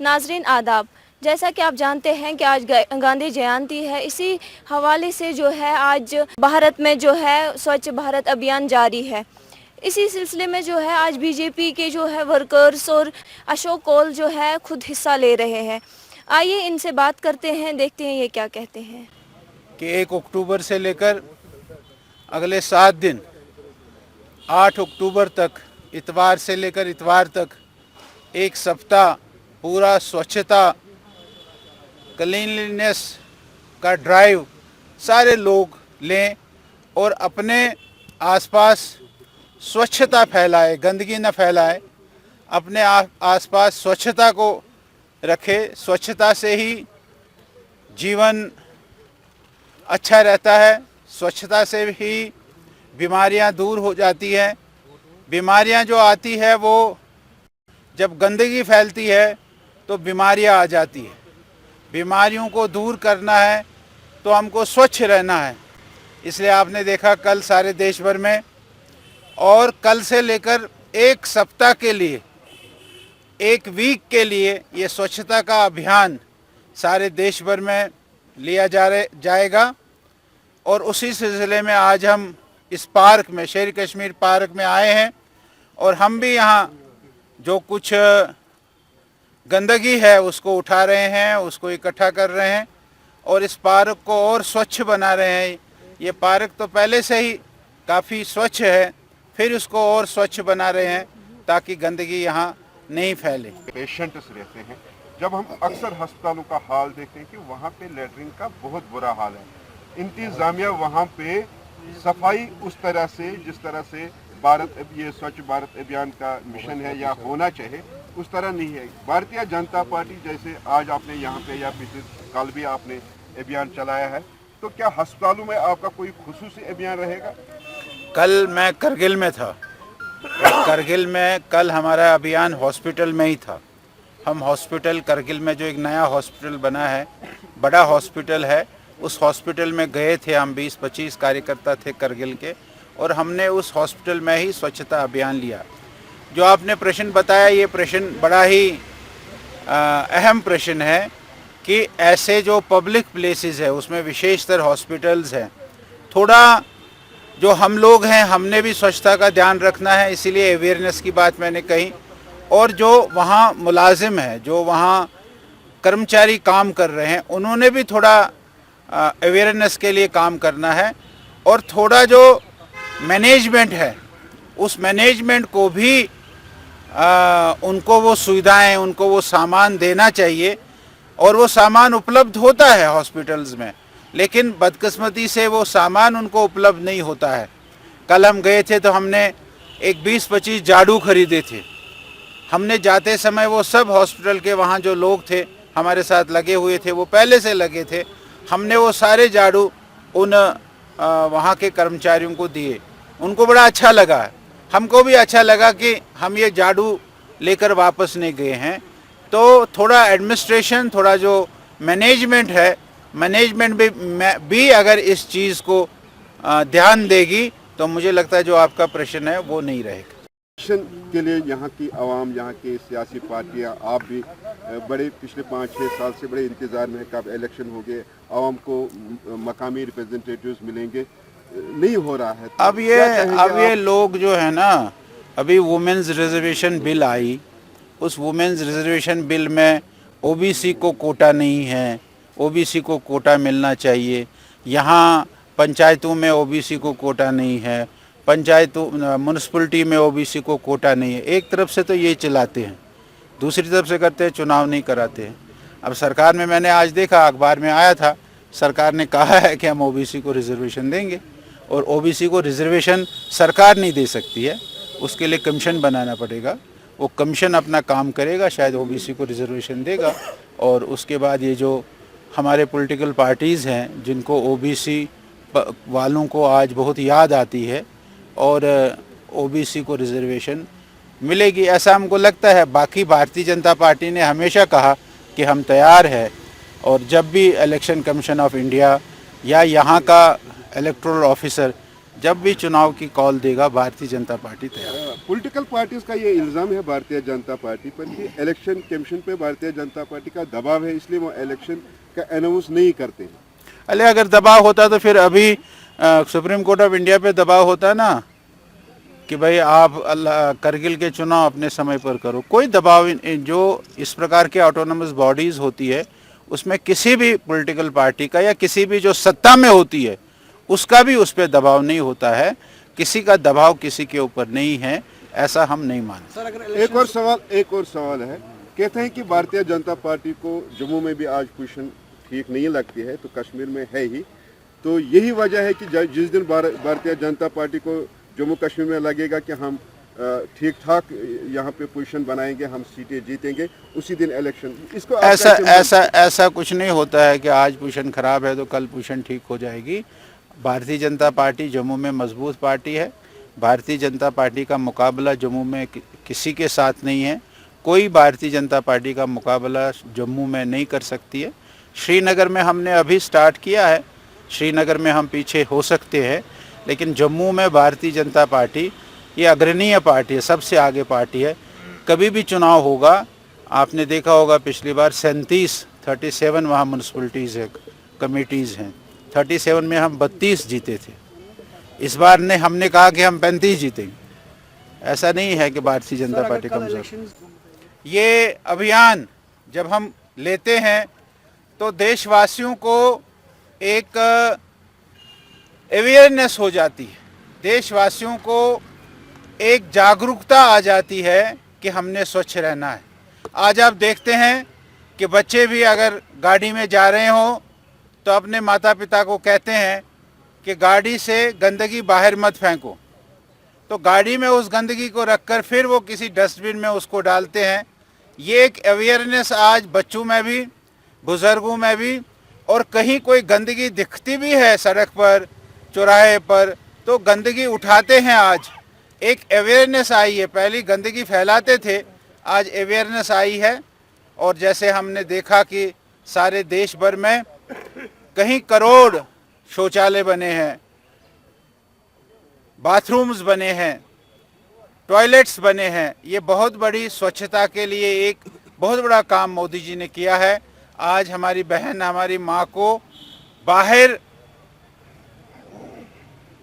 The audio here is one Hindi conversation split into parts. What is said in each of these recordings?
नाजरीन आदाब। जैसा कि आप जानते हैं कि आज गांधी जयंती है, इसी हवाले से जो है आज भारत में जो है स्वच्छ भारत अभियान जारी है। इसी सिलसिले में जो है आज बीजेपी के जो है वर्कर्स और अशोक कौल जो है खुद हिस्सा ले रहे हैं। आइए इनसे बात करते हैं, देखते हैं ये क्या कहते हैं। कि 1 अक्टूबर से लेकर अगले 7 दिन 8 अक्टूबर तक, इतवार से लेकर इतवार तक एक सप्ताह पूरा स्वच्छता क्लीनलीनेस का ड्राइव सारे लोग लें और अपने आसपास स्वच्छता फैलाए, गंदगी न फैलाए, अपने आसपास स्वच्छता को रखे। स्वच्छता से ही जीवन अच्छा रहता है, स्वच्छता से ही बीमारियां दूर हो जाती हैं। बीमारियां जो आती है वो जब गंदगी फैलती है तो बीमारियां आ जाती है। बीमारियों को दूर करना है तो हमको स्वच्छ रहना है। इसलिए आपने देखा कल सारे देश भर में और कल से लेकर एक सप्ताह के लिए, एक वीक के लिए ये स्वच्छता का अभियान सारे देश भर में लिया जाएगा। और उसी सिलसिले में आज हम इस पार्क में, शेर कश्मीर पार्क में आए हैं और हम भी यहाँ जो कुछ गंदगी है उसको उठा रहे हैं, उसको इकट्ठा कर रहे हैं और इस पार्क को और स्वच्छ बना रहे हैं। ये पार्क तो पहले से ही काफ़ी स्वच्छ है, फिर उसको और स्वच्छ बना रहे हैं ताकि गंदगी यहाँ नहीं फैले। पेशेंट्स रहते हैं, जब हम अक्सर अस्पतालों का हाल देखते हैं कि वहाँ पे लेटरिन का बहुत बुरा हाल है। इंतजामिया वहाँ पे सफाई उस तरह से, जिस तरह से ये स्वच्छ भारत अभियान का मिशन है या होना चाहिए, उस तरह नहीं है। भारतीय जनता पार्टी जैसे आज आपने यहाँ पे या पिछले कल भी आपने अभियान चलाया है, तो क्या अस्पतालों में आपका कोई खुसूसी अभियान रहेगा? कल मैं करगिल में था। करगिल में कल हमारा अभियान हॉस्पिटल में ही था। हम हॉस्पिटल करगिल में जो एक नया हॉस्पिटल बना है, बड़ा हॉस्पिटल है, उस हॉस्पिटल में गए थे। हम 20-25 कार्यकर्ता थे करगिल के और हमने उस हॉस्पिटल में ही स्वच्छता अभियान लिया। जो आपने प्रश्न बताया, ये प्रश्न बड़ा ही अहम प्रश्न है कि ऐसे जो पब्लिक प्लेसेस है उसमें विशेषतर हॉस्पिटल्स हैं, थोड़ा जो हम लोग हैं हमने भी स्वच्छता का ध्यान रखना है, इसीलिए अवेयरनेस की बात मैंने कही। और जो वहाँ मुलाजिम हैं, जो वहाँ कर्मचारी काम कर रहे हैं, उन्होंने भी थोड़ा अवेयरनेस के लिए काम करना है। और थोड़ा जो मैनेजमेंट है उस मैनेजमेंट को भी उनको वो सुविधाएं, उनको वो सामान देना चाहिए। और वो सामान उपलब्ध होता है हॉस्पिटल्स में, लेकिन बदकिस्मती से वो सामान उनको उपलब्ध नहीं होता है। कल हम गए थे तो हमने एक 20-25 झाड़ू खरीदे थे। हमने जाते समय वो सब हॉस्पिटल के वहाँ जो लोग थे हमारे साथ लगे हुए थे, वो पहले से लगे थे, हमने वो सारे झाड़ू उन वहाँ के कर्मचारियों को दिए। उनको बड़ा अच्छा लगा, हमको भी अच्छा लगा कि हम ये झाड़ू लेकर वापस नहीं गए हैं। तो थोड़ा एडमिनिस्ट्रेशन, थोड़ा जो मैनेजमेंट है, मैनेजमेंट भी अगर इस चीज़ को ध्यान देगी तो मुझे लगता है जो आपका प्रश्न है वो नहीं रहेगा। इलेक्शन के लिए यहाँ की आवाम, यहाँ की सियासी पार्टियाँ, आप भी बड़े पिछले 5-6 साल से बड़े इंतज़ार में है कब इलेक्शन हो गए, आवाम को मकामी रिप्रेजेंटेटिव्स मिलेंगे, नहीं हो रहा है। तो अब ये लोग जो है ना, अभी वुमेन्स रिजर्वेशन बिल आई, उस वुमेन्स रिजर्वेशन बिल में ओबीसी को कोटा नहीं है, ओबीसी को कोटा मिलना चाहिए। यहाँ पंचायतों में ओबीसी को कोटा नहीं है, पंचायतों म्यूनसिपलिटी में ओबीसी को कोटा नहीं है। एक तरफ से तो ये चलाते हैं, दूसरी तरफ से करते हैं चुनाव नहीं कराते हैं। अब सरकार में मैंने आज देखा, अखबार में आया था, सरकार ने कहा है कि हम ओबीसी को रिजर्वेशन देंगे। और ओबीसी को रिजर्वेशन सरकार नहीं दे सकती है, उसके लिए कमीशन बनाना पड़ेगा। वो कमीशन अपना काम करेगा, शायद ओबीसी को रिजर्वेशन देगा। और उसके बाद ये जो हमारे पॉलिटिकल पार्टीज़ हैं जिनको ओबीसी वालों को आज बहुत याद आती है और ओबीसी को रिजर्वेशन मिलेगी, ऐसा हमको लगता है। बाकी भारतीय जनता पार्टी ने हमेशा कहा कि हम तैयार है, और जब भी इलेक्शन कमीशन ऑफ इंडिया या यहाँ का इलेक्टोरल ऑफिसर जब भी चुनाव की कॉल देगा भारतीय जनता पार्टी तैयार है। पॉलिटिकल पार्टीज का ये इल्ज़ाम है भारतीय जनता पार्टी पर कि इलेक्शन कमीशन पे भारतीय जनता पार्टी का दबाव है, इसलिए वो इलेक्शन का अनाउंस नहीं करते हैं। अरे अगर दबाव होता तो फिर अभी सुप्रीम कोर्ट ऑफ इंडिया पे दबाव होता ना कि भाई आप करगिल के चुनाव अपने समय पर करो। कोई दबाव जो इस प्रकार के ऑटोनमस बॉडीज होती है उसमें किसी भी पॉलिटिकल पार्टी का या किसी भी जो सत्ता में होती है उसका भी उस पर दबाव नहीं होता है। किसी का दबाव किसी के ऊपर नहीं है, ऐसा हम नहीं मानते। एक और सवाल है, कहते हैं कि भारतीय जनता पार्टी को जम्मू में भी आज पोजीशन ठीक नहीं लगती है, तो कश्मीर में है ही, तो यही वजह है कि जिस दिन भारतीय जनता पार्टी को जम्मू कश्मीर में लगेगा कि हम ठीक ठाक यहाँ पे पोजीशन बनाएंगे, हम सीटें जीतेंगे, उसी दिन इलेक्शन। इसको ऐसा कुछ नहीं होता है कि आज पोजीशन खराब है तो कल पोजीशन ठीक हो जाएगी। भारतीय जनता पार्टी जम्मू में मजबूत पार्टी है। भारतीय जनता पार्टी का मुकाबला जम्मू में किसी के साथ नहीं है। कोई भारतीय जनता पार्टी का मुकाबला जम्मू में नहीं कर सकती है। श्रीनगर में हमने अभी स्टार्ट किया है, श्रीनगर में हम पीछे हो सकते हैं, लेकिन जम्मू में भारतीय जनता पार्टी ये अग्रणीय पार्टी है, सबसे आगे पार्टी है। कभी भी चुनाव होगा, आपने देखा होगा पिछली बार 37 वहाँ म्यूनसिपलिटीज़ है, कमेटीज़ हैं, 37 में हम 32 जीते थे। इस बार ने हमने कहा कि हम 35 जीतेंगे। ऐसा नहीं है कि भारतीय जनता पार्टी कमजोर। ये अभियान जब हम लेते हैं तो देशवासियों को एक अवेयरनेस हो जाती है, देशवासियों को एक जागरूकता आ जाती है कि हमने स्वच्छ रहना है। आज आप देखते हैं कि बच्चे भी अगर गाड़ी में जा रहे हों तो अपने माता पिता को कहते हैं कि गाड़ी से गंदगी बाहर मत फेंको, तो गाड़ी में उस गंदगी को रखकर फिर वो किसी डस्टबिन में उसको डालते हैं। ये एक अवेयरनेस आज बच्चों में भी, बुज़ुर्गों में भी, और कहीं कोई गंदगी दिखती भी है सड़क पर, चौराहे पर, तो गंदगी उठाते हैं। आज एक अवेयरनेस आई है, पहले गंदगी फैलाते थे, आज अवेयरनेस आई है। और जैसे हमने देखा कि सारे देश भर में कहीं करोड़ शौचालय बने हैं, बाथरूम्स बने हैं, टॉयलेट्स बने हैं। ये बहुत बड़ी स्वच्छता के लिए एक बहुत बड़ा काम मोदी जी ने किया है। आज हमारी बहन, हमारी माँ को बाहर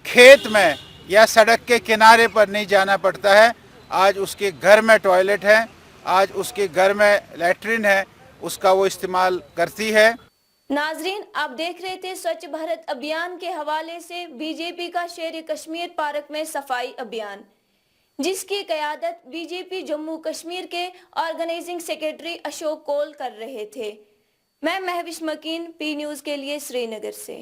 खेत में या सड़क के किनारे पर नहीं जाना पड़ता है। आज उसके घर में टॉयलेट है, आज उसके घर में लैट्रिन है, उसका वो इस्तेमाल करती है। नाजरीन, आप देख रहे थे स्वच्छ भारत अभियान के हवाले से बीजेपी का शेर कश्मीर पार्क में सफाई अभियान, जिसकी क़यादत बीजेपी जम्मू कश्मीर के ऑर्गेनाइजिंग सेक्रेटरी अशोक कौल कर रहे थे। मैं महविश मकीन, पी न्यूज़ के लिए श्रीनगर से।